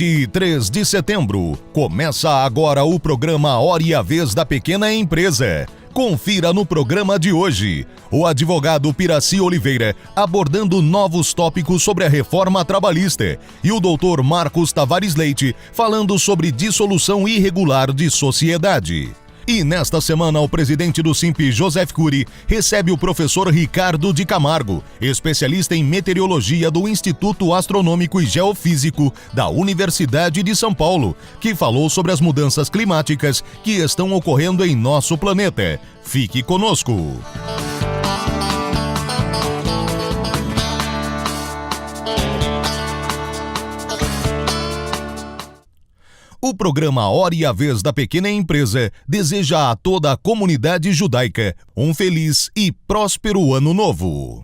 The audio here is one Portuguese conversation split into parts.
23 de setembro. Começa agora o programa Hora e a Vez da Pequena Empresa. Confira no programa de hoje o advogado Piraci Oliveira abordando novos tópicos sobre a reforma trabalhista e o doutor Marcos Tavares Leite falando sobre dissolução irregular de sociedade. E nesta semana, o presidente do SINP, Joseph Cury, recebe o professor Ricardo de Camargo, especialista em meteorologia do Instituto Astronômico e Geofísico da Universidade de São Paulo, que falou sobre as mudanças climáticas que estão ocorrendo em nosso planeta. Fique conosco! O programa Hora e a Vez da Pequena Empresa deseja a toda a comunidade judaica um feliz e próspero ano novo.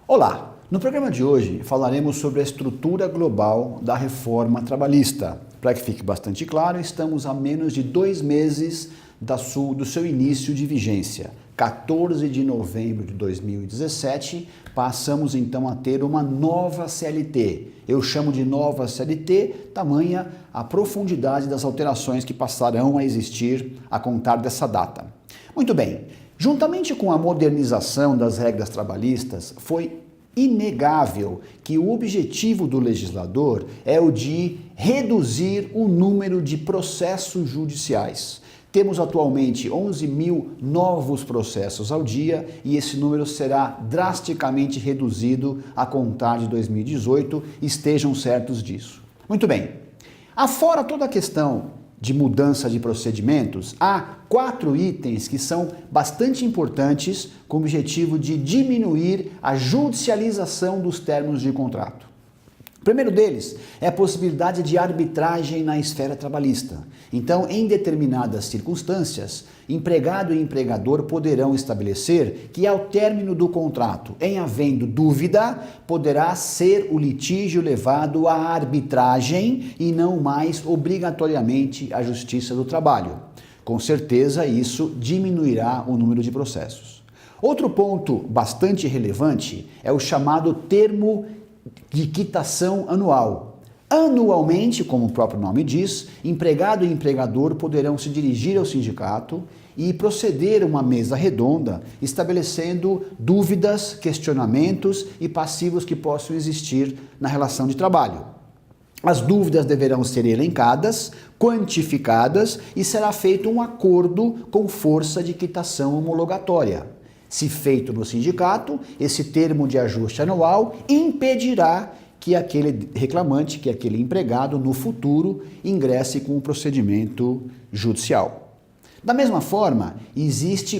Olá! No programa de hoje falaremos sobre a estrutura global da reforma trabalhista. Para que fique bastante claro, estamos a menos de 2 meses do seu início de vigência. 14 de novembro de 2017, passamos então a ter uma nova CLT. Eu chamo de nova CLT, tamanha a profundidade das alterações que passarão a existir a contar dessa data. Muito bem, juntamente com a modernização das regras trabalhistas, foi inegável que o objetivo do legislador é o de reduzir o número de processos judiciais. Temos atualmente 11 mil novos processos ao dia e esse número será drasticamente reduzido a contar de 2018, estejam certos disso. Muito bem, afora toda a questão de mudança de procedimentos, há 4 itens que são bastante importantes com o objetivo de diminuir a judicialização dos termos de contrato. O primeiro deles é a possibilidade de arbitragem na esfera trabalhista. Então, em determinadas circunstâncias, empregado e empregador poderão estabelecer que ao término do contrato, em havendo dúvida, poderá ser o litígio levado à arbitragem e não mais obrigatoriamente à Justiça do Trabalho. Com certeza, isso diminuirá o número de processos. Outro ponto bastante relevante é o chamado termo de quitação anual. Anualmente, como o próprio nome diz, empregado e empregador poderão se dirigir ao sindicato e proceder a uma mesa redonda, estabelecendo dúvidas, questionamentos e passivos que possam existir na relação de trabalho. As dúvidas deverão ser elencadas, quantificadas e será feito um acordo com força de quitação homologatória. Se feito no sindicato, esse termo de ajuste anual impedirá que aquele reclamante, que aquele empregado, no futuro, ingresse com o procedimento judicial. Da mesma forma,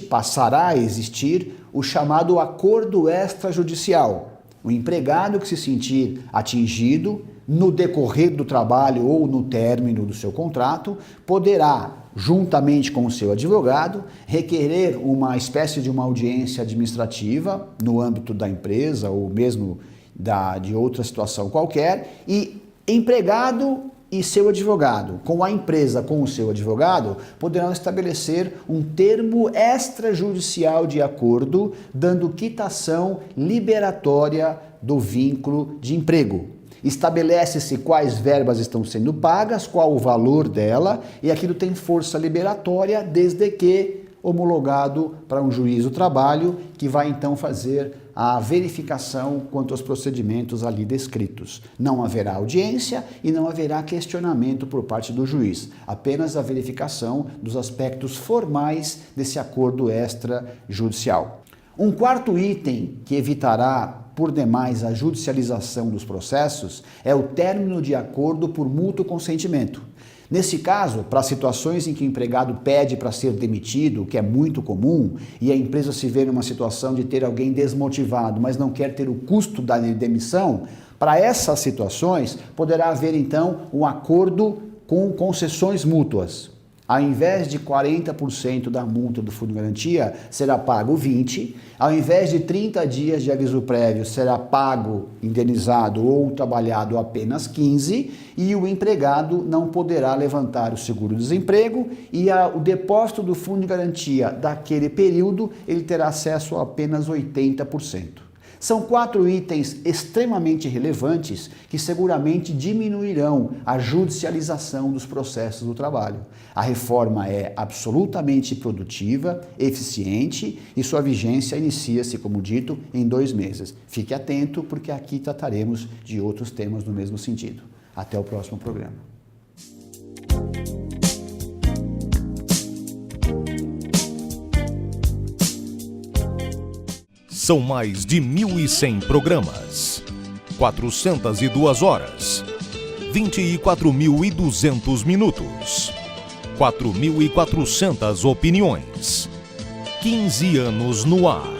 passará a existir o chamado acordo extrajudicial. O empregado que se sentir atingido no decorrer do trabalho ou no término do seu contrato, poderá, juntamente com o seu advogado, requerer uma espécie de uma audiência administrativa no âmbito da empresa ou mesmo de outra situação qualquer, e empregado e seu advogado, com a empresa com o seu advogado, poderão estabelecer um termo extrajudicial de acordo, dando quitação liberatória do vínculo de emprego. Estabelece-se quais verbas estão sendo pagas, qual o valor dela, e aquilo tem força liberatória desde que homologado para um juiz do trabalho, que vai então fazer a verificação quanto aos procedimentos ali descritos. Não haverá audiência e não haverá questionamento por parte do juiz, apenas a verificação dos aspectos formais desse acordo extrajudicial. Um quarto item que evitará por demais a judicialização dos processos é o término de acordo por mútuo consentimento. Nesse caso, para situações em que o empregado pede para ser demitido, o que é muito comum, e a empresa se vê numa situação de ter alguém desmotivado, mas não quer ter o custo da demissão, para essas situações poderá haver então um acordo com concessões mútuas. Ao invés de 40% da multa do fundo de garantia, será pago 20%. Ao invés de 30 dias de aviso prévio, será pago, indenizado ou trabalhado apenas 15%. E o empregado não poderá levantar o seguro-desemprego e o depósito do fundo de garantia daquele período, ele terá acesso a apenas 80%. São 4 itens extremamente relevantes que seguramente diminuirão a judicialização dos processos do trabalho. A reforma é absolutamente produtiva, eficiente e sua vigência inicia-se, como dito, em 2 meses. Fique atento, porque aqui trataremos de outros temas no mesmo sentido. Até o próximo programa. São mais de 1.100 programas, 402 horas, 24.200 minutos, 4.400 opiniões, 15 anos no ar.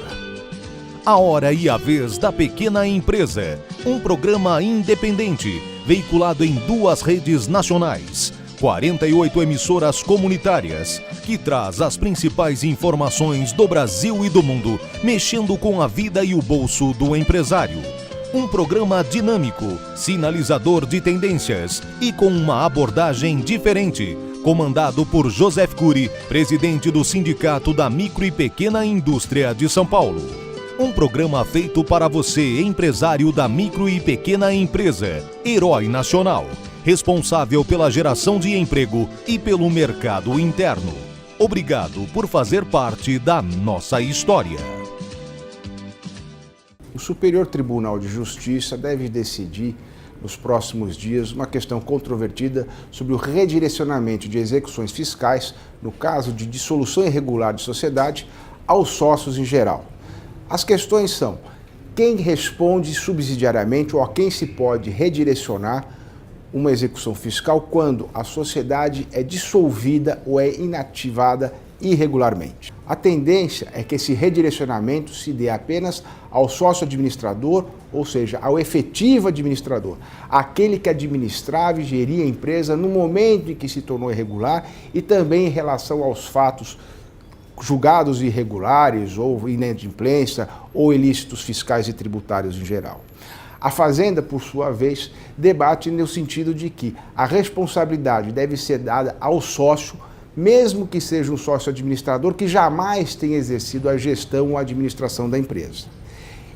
A Hora e a Vez da Pequena Empresa, um programa independente, veiculado em 2 redes nacionais, 48 emissoras comunitárias, que traz as principais informações do Brasil e do mundo, mexendo com a vida e o bolso do empresário. Um programa dinâmico, sinalizador de tendências e com uma abordagem diferente, comandado por Joseph Cury, presidente do Sindicato da Micro e Pequena Indústria de São Paulo. Um programa feito para você, empresário da micro e pequena empresa, herói nacional, responsável pela geração de emprego e pelo mercado interno. Obrigado por fazer parte da nossa história. O Superior Tribunal de Justiça deve decidir nos próximos dias uma questão controvertida sobre o redirecionamento de execuções fiscais, no caso de dissolução irregular de sociedade, aos sócios em geral. As questões são: quem responde subsidiariamente ou a quem se pode redirecionar uma execução fiscal quando a sociedade é dissolvida ou é inativada irregularmente. A tendência é que esse redirecionamento se dê apenas ao sócio administrador, ou seja, ao efetivo administrador, aquele que administrava e geria a empresa no momento em que se tornou irregular, e também em relação aos fatos julgados irregulares ou inadimplência ou ilícitos fiscais e tributários em geral. A Fazenda, por sua vez, debate no sentido de que a responsabilidade deve ser dada ao sócio, mesmo que seja um sócio administrador que jamais tenha exercido a gestão ou a administração da empresa.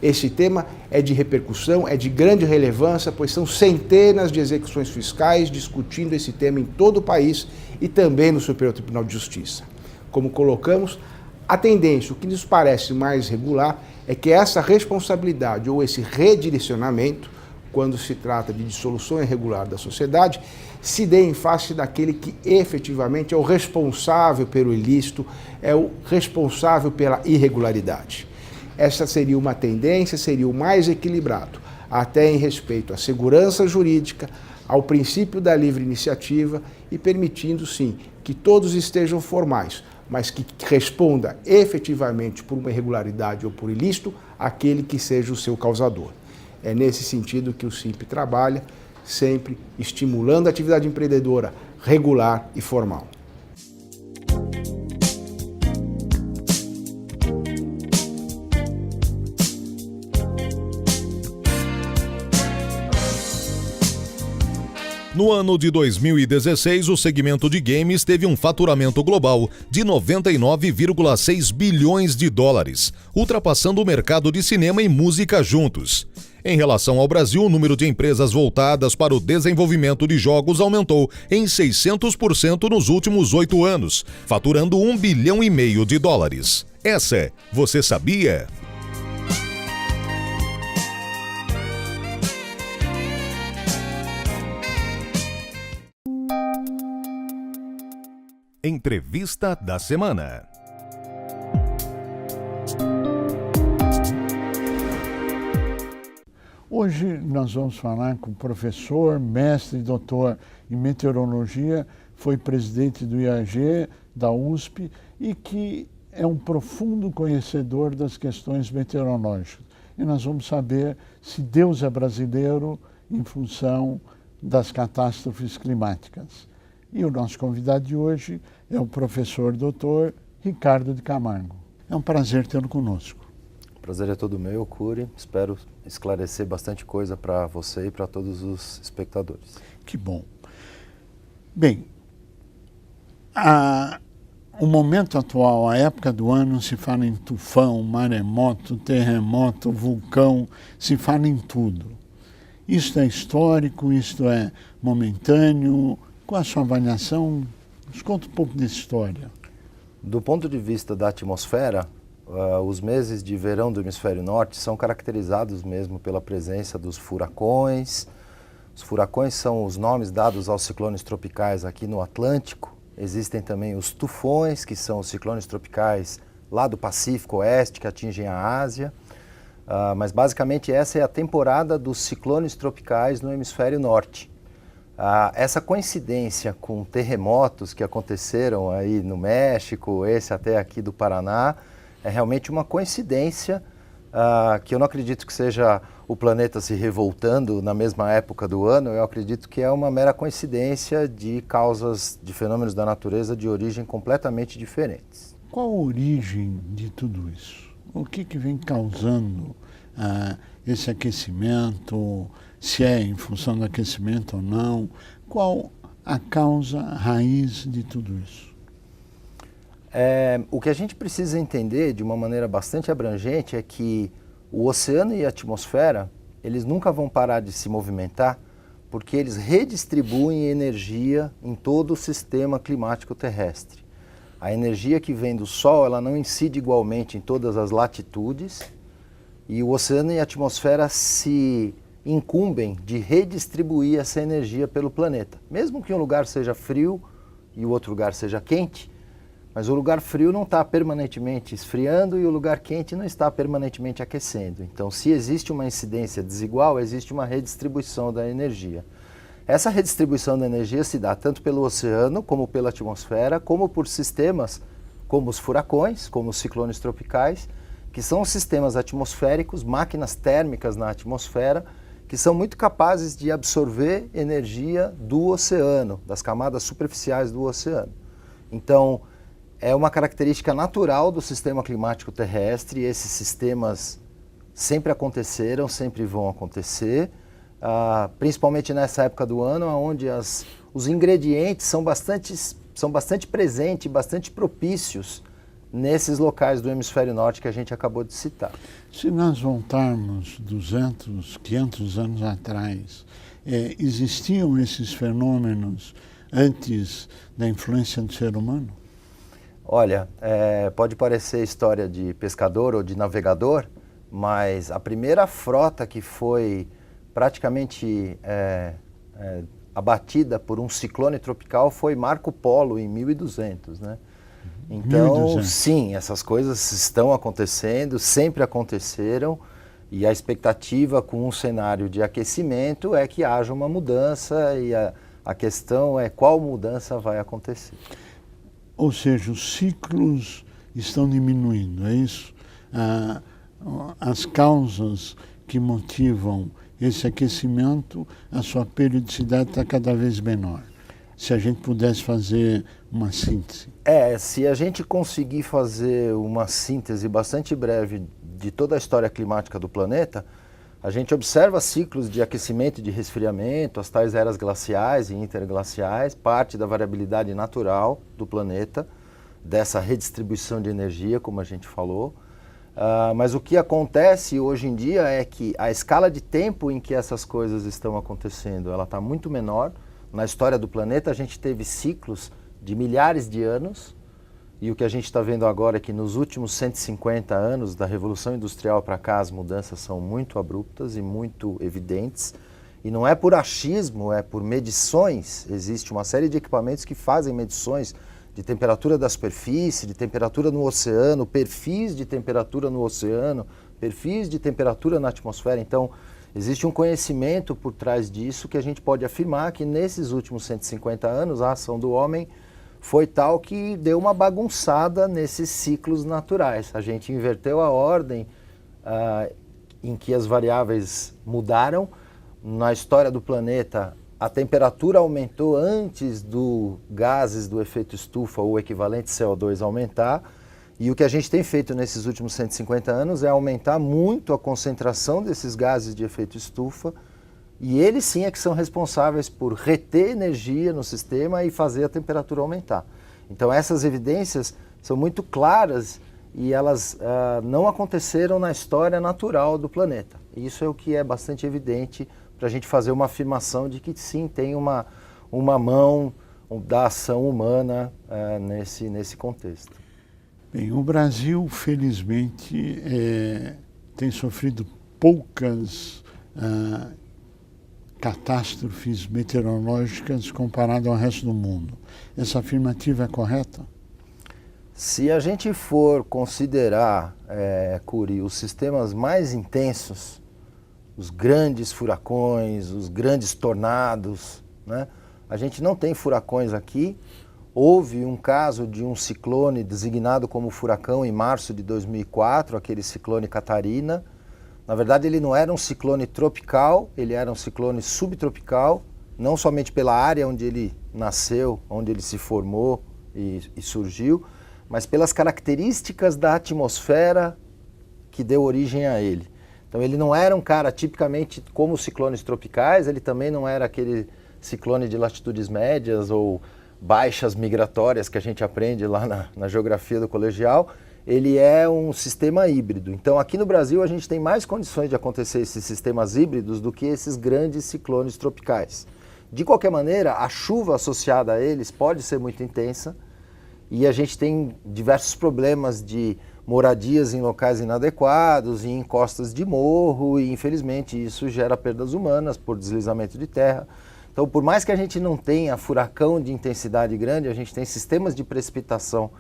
Este tema é de repercussão, é de grande relevância, pois são centenas de execuções fiscais discutindo esse tema em todo o país e também no Superior Tribunal de Justiça. Como colocamos, a tendência, o que nos parece mais regular, é que essa responsabilidade ou esse redirecionamento, quando se trata de dissolução irregular da sociedade, se dê em face daquele que efetivamente é o responsável pelo ilícito, é o responsável pela irregularidade. Essa seria uma tendência, seria o mais equilibrado, até em respeito à segurança jurídica, ao princípio da livre iniciativa e permitindo, sim, que todos estejam formais, mas que responda efetivamente por uma irregularidade ou por ilícito aquele que seja o seu causador. É nesse sentido que o SIMP trabalha, sempre estimulando a atividade empreendedora regular e formal. No ano de 2016, o segmento de games teve um faturamento global de 99,6 bilhões de dólares, ultrapassando o mercado de cinema e música juntos. Em relação ao Brasil, o número de empresas voltadas para o desenvolvimento de jogos aumentou em 600% nos últimos 8 anos, faturando 1,5 bilhão de dólares. Essa, você sabia? Entrevista da semana. Hoje nós vamos falar com o professor, mestre e doutor em meteorologia, foi presidente do IAG, da USP, e que é um profundo conhecedor das questões meteorológicas. E nós vamos saber se Deus é brasileiro em função das catástrofes climáticas. E o nosso convidado de hoje é o professor doutor Ricardo de Camargo. É um prazer tê-lo conosco. O prazer é todo meu, Cury. Espero esclarecer bastante coisa para você e para todos os espectadores. Que bom. Bem, O momento atual, a época do ano, se fala em tufão, maremoto, terremoto, vulcão, se fala em tudo. Isto é histórico, isto é momentâneo. Qual a sua avaliação? Nos conta um pouco dessa história. Do ponto de vista da atmosfera, os meses de verão do hemisfério norte são caracterizados mesmo pela presença dos furacões. Os furacões são os nomes dados aos ciclones tropicais aqui no Atlântico. Existem também os tufões, que são os ciclones tropicais lá do Pacífico Oeste, que atingem a Ásia. Mas basicamente essa é a temporada dos ciclones tropicais no hemisfério norte. Essa coincidência com terremotos que aconteceram aí no México, esse até aqui do Paraná, é realmente uma coincidência que eu não acredito que seja o planeta se revoltando na mesma época do ano. Eu acredito que é uma mera coincidência de causas de fenômenos da natureza de origem completamente diferentes. Qual a origem de tudo isso? O que vem causando esse aquecimento? Se é em função do aquecimento ou não? Qual a causa, a raiz de tudo isso? O que a gente precisa entender de uma maneira bastante abrangente é que o oceano e a atmosfera, eles nunca vão parar de se movimentar porque eles redistribuem energia em todo o sistema climático terrestre. A energia que vem do Sol, ela não incide igualmente em todas as latitudes e o oceano e a atmosfera se incumbem de redistribuir essa energia pelo planeta. Mesmo que um lugar seja frio e o outro lugar seja quente, mas o lugar frio não está permanentemente esfriando e o lugar quente não está permanentemente aquecendo. Então, se existe uma incidência desigual, existe uma redistribuição da energia. Essa redistribuição da energia se dá tanto pelo oceano, como pela atmosfera, como por sistemas como os furacões, como os ciclones tropicais, que são sistemas atmosféricos, máquinas térmicas na atmosfera, que são muito capazes de absorver energia do oceano, das camadas superficiais do oceano. Então, é uma característica natural do sistema climático terrestre, e esses sistemas sempre aconteceram, sempre vão acontecer, principalmente nessa época do ano, onde os ingredientes são bastante presentes, bastante propícios nesses locais do hemisfério norte que a gente acabou de citar. Se nós voltarmos 200, 500 anos atrás, existiam esses fenômenos antes da influência do ser humano? Olha, pode parecer história de pescador ou de navegador, mas a primeira frota que foi praticamente abatida por um ciclone tropical foi Marco Polo em 1200, né? Então, 1200. Sim, essas coisas estão acontecendo, sempre aconteceram, e a expectativa com um cenário de aquecimento é que haja uma mudança, e a questão é qual mudança vai acontecer. Ou seja, os ciclos estão diminuindo, é isso? As causas que motivam esse aquecimento, a sua periodicidade está cada vez menor. Se a gente pudesse fazer uma síntese. Se a gente conseguir fazer uma síntese bastante breve de toda a história climática do planeta, a gente observa ciclos de aquecimento e de resfriamento, as tais eras glaciais e interglaciais, parte da variabilidade natural do planeta, dessa redistribuição de energia, como a gente falou. Mas o que acontece hoje em dia é que a escala de tempo em que essas coisas estão acontecendo, ela está muito menor. Na história do planeta, a gente teve ciclos de milhares de anos, e o que a gente está vendo agora é que nos últimos 150 anos da Revolução Industrial para cá, as mudanças são muito abruptas e muito evidentes, e não é por achismo, é por medições. Existe uma série de equipamentos que fazem medições de temperatura da superfície, de temperatura no oceano, perfis de temperatura no oceano, perfis de temperatura na atmosfera. Então, existe um conhecimento por trás disso que a gente pode afirmar que nesses últimos 150 anos a ação do homem foi tal que deu uma bagunçada nesses ciclos naturais. A gente inverteu a ordem em que as variáveis mudaram. Na história do planeta, a temperatura aumentou antes dos gases do efeito estufa, ou equivalente CO2, aumentar. E o que a gente tem feito nesses últimos 150 anos é aumentar muito a concentração desses gases de efeito estufa, e eles sim é que são responsáveis por reter energia no sistema e fazer a temperatura aumentar. Então essas evidências são muito claras e elas não aconteceram na história natural do planeta. Isso é o que é bastante evidente para a gente fazer uma afirmação de que sim, tem uma mão da ação humana nesse contexto. Bem, o Brasil, felizmente, tem sofrido poucas catástrofes meteorológicas comparado ao resto do mundo. Essa afirmativa é correta? Se a gente for considerar, Curi, os sistemas mais intensos, os grandes furacões, os grandes tornados, né? A gente não tem furacões aqui. Houve um caso de um ciclone designado como furacão em março de 2004, aquele ciclone Catarina. Na verdade, ele não era um ciclone tropical, ele era um ciclone subtropical, não somente pela área onde ele nasceu, onde ele se formou e surgiu, mas pelas características da atmosfera que deu origem a ele. Então ele não era um cara tipicamente como os ciclones tropicais, ele também não era aquele ciclone de latitudes médias ou baixas migratórias que a gente aprende lá na geografia do colegial. Ele é um sistema híbrido. Então aqui no Brasil a gente tem mais condições de acontecer esses sistemas híbridos do que esses grandes ciclones tropicais. De qualquer maneira, a chuva associada a eles pode ser muito intensa e a gente tem diversos problemas de moradias em locais inadequados, em encostas de morro e infelizmente isso gera perdas humanas por deslizamento de terra. Então por mais que a gente não tenha furacão de intensidade grande, a gente tem sistemas de precipitação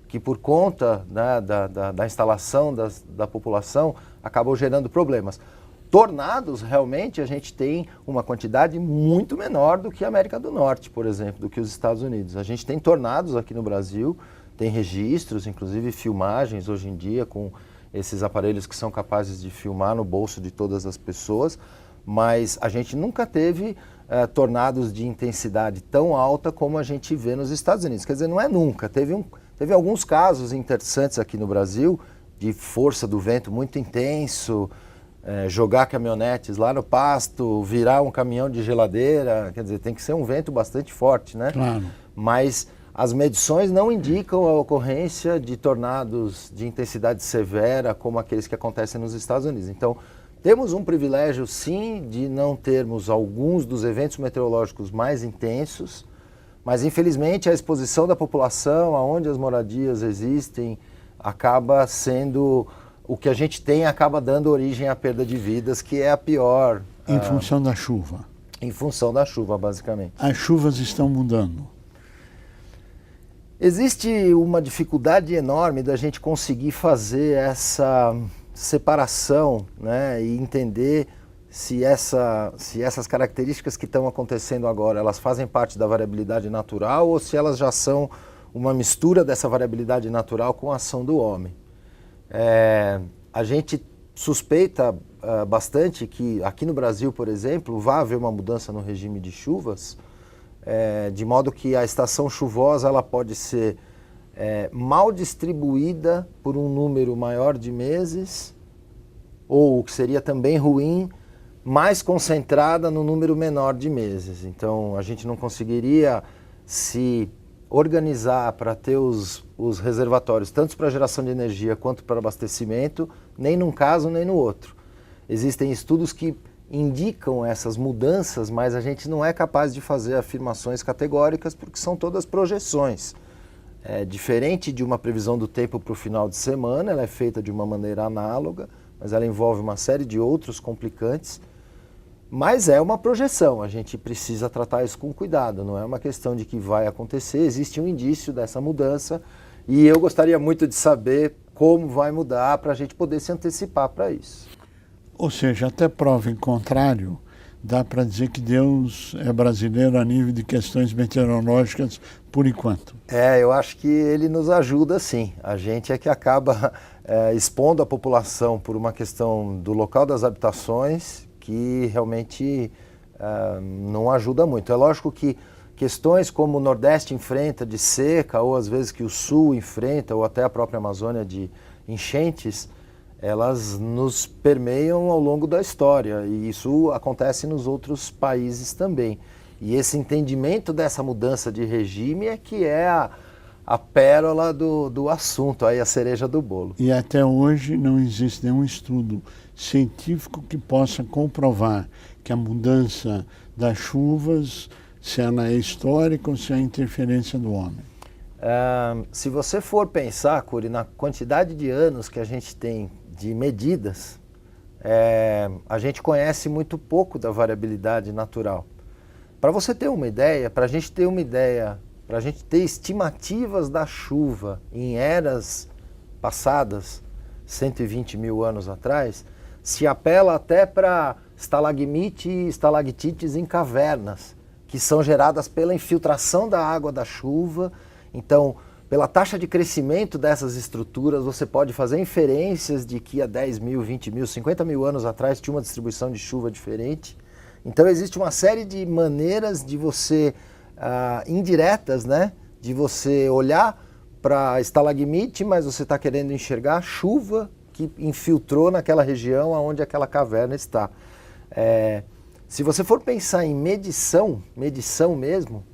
que por conta, né, da instalação da população acabam gerando problemas. Tornados, realmente, a gente tem uma quantidade muito menor do que a América do Norte, por exemplo, do que os Estados Unidos. A gente tem tornados aqui no Brasil, tem registros, inclusive filmagens hoje em dia com esses aparelhos que são capazes de filmar no bolso de todas as pessoas, mas a gente nunca teve tornados de intensidade tão alta como a gente vê nos Estados Unidos. Quer dizer, não é nunca. Teve alguns casos interessantes aqui no Brasil de força do vento muito intenso, jogar caminhonetes lá no pasto, virar um caminhão de geladeira, quer dizer, tem que ser um vento bastante forte, né? Claro. Mas as medições não indicam a ocorrência de tornados de intensidade severa como aqueles que acontecem nos Estados Unidos. Então, temos um privilégio, sim, de não termos alguns dos eventos meteorológicos mais intensos, mas, infelizmente, a exposição da população, aonde as moradias existem, acaba sendo... O que a gente tem acaba dando origem à perda de vidas, que é a pior. Em função da chuva. Em função da chuva, basicamente. As chuvas estão mudando. Existe uma dificuldade enorme da gente conseguir fazer essa separação, né, e entender se essas características que estão acontecendo agora, elas fazem parte da variabilidade natural ou se elas já são uma mistura dessa variabilidade natural com a ação do homem. A gente suspeita bastante que aqui no Brasil, por exemplo, vai haver uma mudança no regime de chuvas, de modo que a estação chuvosa ela pode ser mal distribuída por um número maior de meses, ou o que seria também ruim, mais concentrada no número menor de meses. Então a gente não conseguiria se organizar para ter os reservatórios, tanto para geração de energia quanto para abastecimento, nem num caso nem no outro. Existem estudos que indicam essas mudanças, mas a gente não é capaz de fazer afirmações categóricas porque são todas projeções. Diferente de uma previsão do tempo para o final de semana, ela é feita de uma maneira análoga, mas ela envolve uma série de outros complicantes. Mas é uma projeção, a gente precisa tratar isso com cuidado, não é uma questão de que vai acontecer, existe um indício dessa mudança e eu gostaria muito de saber como vai mudar para a gente poder se antecipar para isso. Ou seja, até prova em contrário, dá para dizer que Deus é brasileiro a nível de questões meteorológicas por enquanto. Eu acho que ele nos ajuda sim, a gente é que acaba expondo a população por uma questão do local das habitações, que realmente não ajuda muito. É lógico que questões como o Nordeste enfrenta de seca, ou às vezes que o Sul enfrenta, ou até a própria Amazônia de enchentes, elas nos permeiam ao longo da história, e isso acontece nos outros países também. E esse entendimento dessa mudança de regime é que é a pérola do assunto, aí a cereja do bolo. E até hoje não existe nenhum estudo científico que possa comprovar que a mudança das chuvas, se ela é histórica ou se é interferência do homem. Se você for pensar, Curi, na quantidade de anos que a gente tem de medidas, a gente conhece muito pouco da variabilidade natural. Para você ter uma ideia, para a gente ter uma ideia, para a gente ter estimativas da chuva em eras passadas, 120 mil anos atrás, se apela até para estalagmite e estalactites em cavernas, que são geradas pela infiltração da água da chuva. Então, pela taxa de crescimento dessas estruturas, você pode fazer inferências de que há 10 mil, 20 mil, 50 mil anos atrás tinha uma distribuição de chuva diferente. Então, existe uma série de maneiras de você, indiretas, né? De você olhar para estalagmite, mas você está querendo enxergar a chuva que infiltrou naquela região onde aquela caverna está. Se você for pensar em medição mesmo,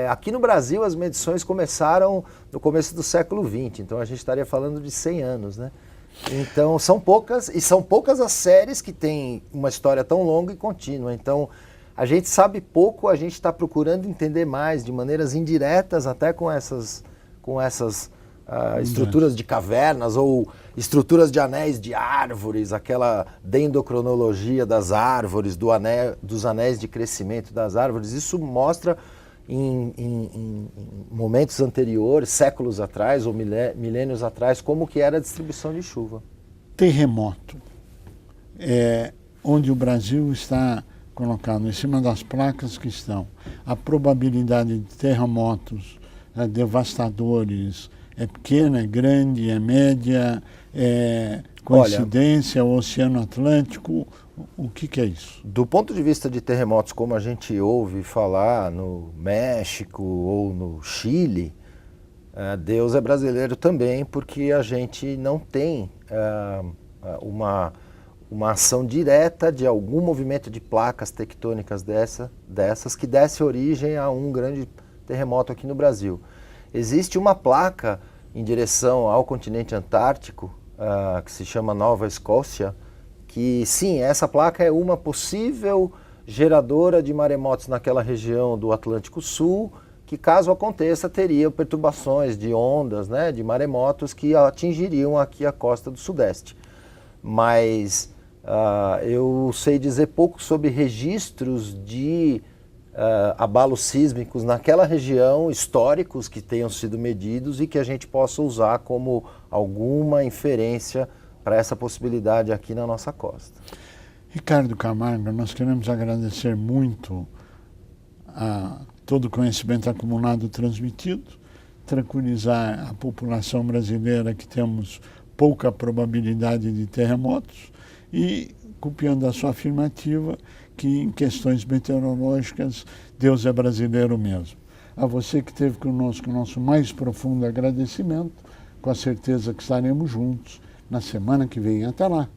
aqui no Brasil as medições começaram no começo do século XX, então a gente estaria falando de 100 anos, né? Então são poucas as séries que têm uma história tão longa e contínua. Então a gente sabe pouco, a gente está procurando entender mais de maneiras indiretas, até com essas estruturas de cavernas ou estruturas de anéis de árvores, aquela dendrocronologia das árvores, dos anéis de crescimento das árvores. Isso mostra em momentos anteriores, séculos atrás ou milênios atrás, como que era a distribuição de chuva. Terremoto, onde o Brasil está colocado em cima das placas que estão. A probabilidade de terremotos devastadores é pequena, é grande, é média, é coincidência, o Oceano Atlântico. O que é isso? Do ponto de vista de terremotos, como a gente ouve falar no México ou no Chile, Deus é brasileiro também, porque a gente não tem uma ação direta de algum movimento de placas tectônicas dessas que desse origem a um grande terremoto aqui no Brasil. Existe uma placa em direção ao continente antártico, que se chama Nova Escócia, que sim, essa placa é uma possível geradora de maremotos naquela região do Atlântico Sul, que caso aconteça teria perturbações de ondas, né, de maremotos que atingiriam aqui a costa do Sudeste. Mas eu sei dizer pouco sobre registros de abalos sísmicos naquela região, históricos que tenham sido medidos e que a gente possa usar como alguma inferência para essa possibilidade aqui na nossa costa. Ricardo Camargo, nós queremos agradecer muito a todo o conhecimento acumulado transmitido, tranquilizar a população brasileira que temos pouca probabilidade de terremotos e, copiando a sua afirmativa, que em questões meteorológicas Deus é brasileiro mesmo. A você que esteve conosco, nosso mais profundo agradecimento, com a certeza que estaremos juntos na semana que vem. Até lá!